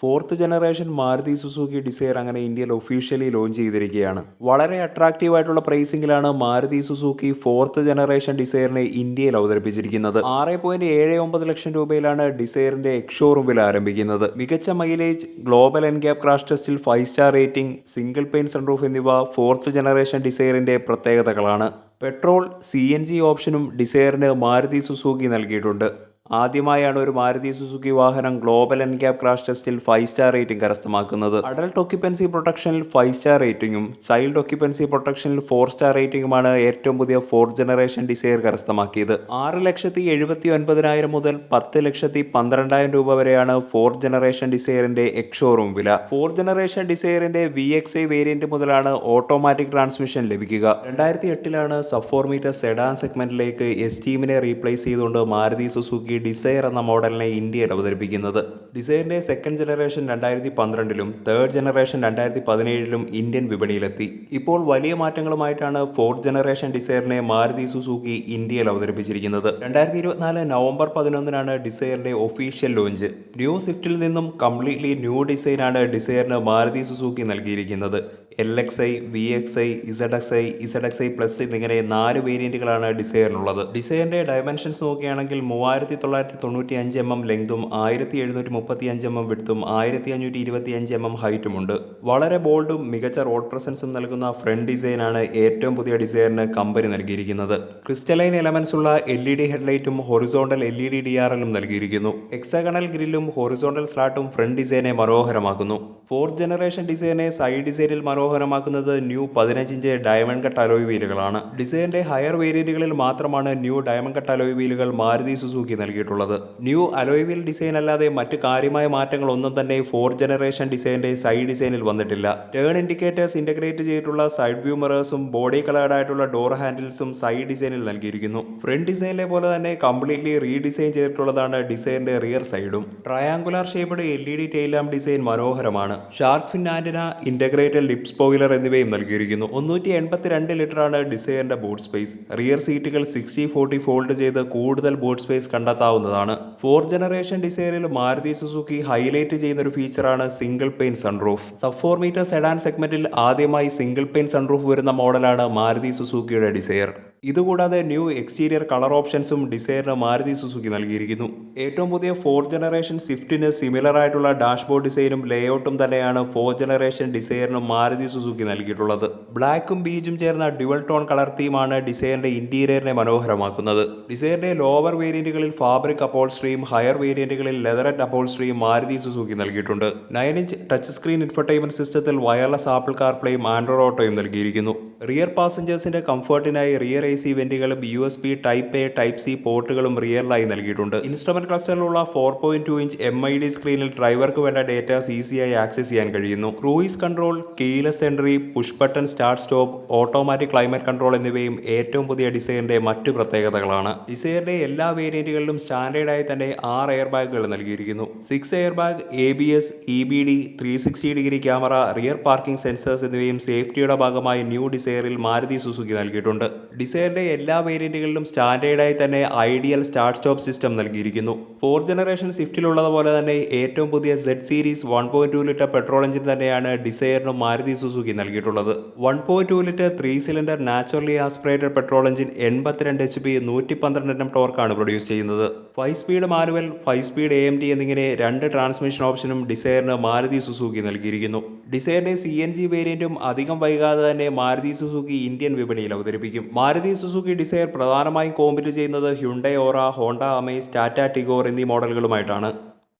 Fourth generation Maruti Suzuki desire അങ്ങനെ ഇന്ത്യയിൽ officially launch ചെയ്തിരിക്കുകയാണ്. വളരെ അട്രാക്റ്റീവ് ആയിട്ടുള്ള പ്രൈസിംഗിലാണ് മാരുതി സുസുക്കി ഫോർത്ത് ജനറേഷൻ ഡിസയറിനെ ഇന്ത്യയിൽ അവതരിപ്പിച്ചിരിക്കുന്നത്. 6.79 ലക്ഷം രൂപയിലാണ് ഡിസയറിന്റെ എക്സ്ഷോറൂം വില ആരംഭിക്കുന്നത്. മികച്ച മൈലേജ്, ഗ്ലോബൽ എൻക്യാപ് ക്രാഷ് ടെസ്റ്റിൽ 5 star rating, single pane sunroof എന്നിവ ഫോർത്ത് ജനറേഷൻ ഡിസയറിന്റെ പ്രത്യേകതകളാണ്. പെട്രോൾ, CNG ഓപ്ഷനും ഡിസയറിന് മാരുതി സുസുക്കി നൽകിയിട്ടുണ്ട്. ആദ്യമായാണ് ഒരു മാരുതി സുസുക്കി വാഹനം ഗ്ലോബൽ എൻക്യാപ് ക്രാഷ് ടെസ്റ്റിൽ 5 സ്റ്റാർ റേറ്റിംഗ് കരസ്ഥമാക്കുന്നത്. അഡൽട്ട് ഒക്യുപ്പൻസി പ്രൊട്ടക്ഷനിൽ 5 സ്റ്റാർ റേറ്റിംഗും ചൈൽഡ് ഒക്യുപ്പൻസി പ്രൊട്ടക്ഷനിൽ 4 സ്റ്റാർ റേറ്റിംഗുമാണ് ഏറ്റവും പുതിയ ഫോർത്ത് ജനറേഷൻ ഡിസയർ കരസ്ഥമാക്കിയത്. 6,79,000 മുതൽ 10,12,000 രൂപ വരെയാണ് ഫോർത്ത് ജനറേഷൻ ഡിസയറിന്റെ എക്സ്ഷോറൂം വില. ഫോർത്ത് ജനറേഷൻ ഡിസയറിന്റെ VXI വേരിയന്റ് മുതലാണ് ഓട്ടോമാറ്റിക് ട്രാൻസ്മിഷൻ ലഭിക്കുക. 2008 സബ് 4 മീറ്റർ സെഡാൻ സെഗ്മെന്റിലേക്ക് എസ്റ്റീമിനെ റീപ്ലേസ് ചെയ്തുകൊണ്ട് മാരുതി സുസുക്കി ഡിസയർ എന്ന മോഡലിനെ ഇന്ത്യയിൽ അവതരിപ്പിക്കുന്നത്. ഡിസയറിന്റെ സെക്കൻഡ് ജനറേഷൻ 2012-ലും തേർഡ് ജനറേഷൻ 2017-ലും ഇന്ത്യൻ വിപണിയിലെത്തി. ഇപ്പോൾ വലിയ മാറ്റങ്ങളുമായിട്ടാണ് ഫോർത്ത് ജനറേഷൻ ഡിസയറിനെ മാരുതി സുസുക്കി ഇന്ത്യയിൽ അവതരിപ്പിച്ചിരിക്കുന്നത്. 2024 നവംബർ 11-നാണ് ഡിസയറിന്റെ ഒഫീഷ്യൽ ലോഞ്ച്. ന്യൂ സ്വിഫ്റ്റിൽ നിന്നും കംപ്ലീറ്റ്ലി ന്യൂ ഡിസൈനാണ് ഡിസയറിന് മാരുതി സുസുക്കി നൽകിയിരിക്കുന്നത്. LXI, VXI, ZXI, ZXI plus എന്നിങ്ങനെ 4 വേരിയന്റുകളാണ് ഡിസയറിനുള്ളത്. ഡിസയറിന്റെ ഡയമെൻഷൻസ് നോക്കുകയാണെങ്കിൽ 3995 mm ലെങ്തും 1735 mm വിഡ്ത്തും 1525 mm ഹൈറ്റുമുണ്ട്. വളരെ ബോൾഡും മികച്ച റോഡ് പ്രസൻസും നൽകുന്ന ഫ്രണ്ട് ഡിസൈനാണ് ഏറ്റവും പുതിയ ഡിസയറിന് കമ്പനി നൽകിയിരിക്കുന്നത്. ക്രിസ്റ്റലൈൻ എലമെന്റ്സ് ഉള്ള LED ഹെഡ്ലൈറ്റും ഹൊറിസോണ്ടൽ LED DRLും നൽകിയിരിക്കുന്നു. ഹെക്സഗണൽ ഗ്രില്ലും ഹൊറിസോണ്ടൽ സ്ലാട്ടും ഫ്രണ്ട് ഡിസൈനെ മനോഹരമാക്കുന്നു. ഫോർത്ത് ജനറേഷൻ ഡിസൈനെ സൈഡ് ഡിസൈനിൽ മനോഹരമാക്കുന്നത് new 15 inch diamond cut alloy വീലുകളാണ്. ഡിസൈറിന്റെ ഹയർ വേരിയന്റുകളിൽ മാത്രമാണ് ന്യൂ ഡയമണ്ട് കട്ട് അലോയ് വീലുകൾ മാരുതി സുസുക്കി നൽകിയിട്ടുള്ളത്. ന്യൂ അലോയ് വീൽ ഡിസൈൻ അല്ലാതെ മറ്റ് കാര്യമായ മാറ്റങ്ങൾ ഒന്നും തന്നെ ഫോർത്ത് ജനറേഷൻ ഡിസൈനിന്റെ സൈഡ് ഡിസൈനിൽ വന്നിട്ടില്ല. ടേൺ ഇൻഡിക്കേറ്റേഴ്സ് ഇന്റഗ്രേറ്റ് ചെയ്തിട്ടുള്ള സൈഡ് വ്യൂ മിറേഴ്സും ബോഡി കളേർഡ് ആയിട്ടുള്ള ഡോർ ഹാൻഡിൽസും സൈഡ് ഡിസൈനിൽ നൽകിയിരിക്കുന്നു. ഫ്രണ്ട് ഡിസൈനിലെ പോലെ തന്നെ കംപ്ലീറ്റ്ലി റീഡിസൈൻ ചെയ്തിട്ടുള്ളതാണ് ഡിസൈറിന്റെ റിയർ സൈഡും. Triangular shaped LED tail lamp design മനോഹരമാണ്. Shark fin antenna, integrated lip spoiler എന്നിവയും നൽകിയിരിക്കുന്നു. 382 ലിറ്ററാണ് ഡിസൈറിന്റെ ബൂട്ട് സ്പേസ്. റിയർ സീറ്റുകൾ 60/40 ഫോൾഡ് ചെയ്ത് കൂടുതൽ ബൂട്ട് സ്പേസ് കണ്ടെത്താവുന്നതാണ്. ഫോർത്ത് ജനറേഷൻ ഡിസയറിൽ മാരുതി സുസുക്കി ഹൈലൈറ്റ് ചെയ്യുന്ന ഒരു ഫീച്ചറാണ് single pane sunroof. Sub 4 metre sedan സെഗ്മെന്റിൽ ആദ്യമായി സിംഗിൾ പെയിൻ സൺറൂഫ് വരുന്ന മോഡലാണ് മാരുതി സുസുക്കിയുടെ ഡിസയർ. ഇതുകൂടാതെ ന്യൂ എക്സ്റ്റീരിയർ കളർ ഓപ്ഷൻസും ഡിസയറിന് മാരുതി സുസുക്കി നൽകിയിരിക്കുന്നു. ഏറ്റവും പുതിയ ഫോർത്ത് ജനറേഷൻ സ്വിഫ്റ്റിന് സിമിലർ ആയിട്ടുള്ള ഡാഷ്ബോർഡ് ഡിസൈനും ലേഔട്ടും തന്നെയാണ് ഫോർത്ത് ജനറേഷൻ ഡിസയറിനും മാരുതി സുസുക്കി നൽകിയിട്ടുള്ളത്. ബ്ലാക്കും ബീജും ചേർന്ന ഡ്യുവൽ ടോൺ കളർ തീമാണ് ഡിസയറിന്റെ ഇന്റീരിയറിനെ മനോഹരമാക്കുന്നത്. ഡിസയറിന്റെ ലോവർ വേരിയന്റുകളിൽ ഫാബ്രിക് അപ്പോൾസ്ട്രിയും ഹയർ വേരിയന്റുകളിൽ ലെതററ്റ് അപ്പോൾസ്ട്രിയും മാരുതി സുസുക്കി നൽകിയിട്ടുണ്ട്. 9 ഇഞ്ച് ടച്ച് സ്ക്രീൻ ഇൻഫർടൈൻമെന്റ് സിസ്റ്റത്തിൽ വയർലെസ് ആപ്പിൾ കാർപ്ലേയും ആൻഡ്രോയിഡ് ഓട്ടോയും നൽകിയിരിക്കുന്നു. റിയർ പാസഞ്ചേഴ്സിന്റെ കംഫർട്ടിനായി റിയർ AC വെന്റുകളും USB Type A Type C പോർട്ടുകളും റിയറിലായി നൽകിയിട്ടുണ്ട്. ഇൻസ്ട്രുമെന്റ് ക്ലസ്റ്ററിലുള്ള 4.2 ഇഞ്ച് MID സ്ക്രീനിൽ ഡ്രൈവർക്ക് വേണ്ട ഡേറ്റാസ് ഈസിയായി ആക്സസ് ചെയ്യാൻ കഴിയുന്നു. Cruise control, keyless entry, push button start stop, automatic climate control എന്നിവയും ഏറ്റവും പുതിയ ഡിസൈറിന്റെ മറ്റു പ്രത്യേകതകളാണ്. ഡിസൈറിന്റെ എല്ലാ വേരിയന്റുകളിലും സ്റ്റാൻഡേർഡായി തന്നെ 6 എയർ ബാഗുകൾ നൽകിയിരിക്കുന്നു. 6 air bag, ABS, EBD, 360 degree camera, rear parking sensors എന്നിവയും സേഫ്റ്റിയുടെ ഭാഗമായി ന്യൂ ഡിസയറിൽ മാരുതി സുസുക്കി നൽകിയിട്ടുണ്ട്. ഡിസയറിന്റെ എല്ലാ വേരിയന്റുകളിലും സ്റ്റാൻഡേർഡായി തന്നെ ഐഡിയൽ സ്റ്റാർട്ട് സ്റ്റോപ്പ് സിസ്റ്റം നൽകിയിരിക്കുന്നു. ഫോർത്ത് ജനറേഷൻ സ്വിഫ്റ്റിലുള്ളതുപോലെ തന്നെ ഏറ്റവും പുതിയ Z series 1.2 litre petrol engine തന്നെയാണ് ഡിസയറിനും മാരുതി സുസുക്കി നൽകിയിട്ടുള്ളത്. 1.2 litre 3 cylinder naturally aspirated petrol engine 82 HP 112 Nm ടോർക്കാണ് പ്രൊഡ്യൂസ് ചെയ്യുന്നത്. 5 സ്പീഡ് മാനുവൽ, 5 സ്പീഡ് AMT എന്നിങ്ങനെ 2 ട്രാൻസ്മിഷൻ ഓപ്ഷനും ഡിസയറിന് മാരുതി സുസുക്കി നൽകിയിരിക്കുന്നു. ഡിസയറിന്റെ CNG വേരിയന്റും അധികം വൈകാതെ തന്നെ മാരുതി സുസുക്കി ഇന്ത്യൻ വിപണിയിൽ അവതരിപ്പിക്കും. മാരുതി സുസുക്കി ഡിസയർ പ്രധാനമായും കോമ്പീറ്റ് ചെയ്യുന്നത് ഹ്യുണ്ടൈ ഓറ, ഹോണ്ട അമേസ്, ടാറ്റ ടിഗോർ എന്നീ മോഡലുകളുമായിട്ടാണ്.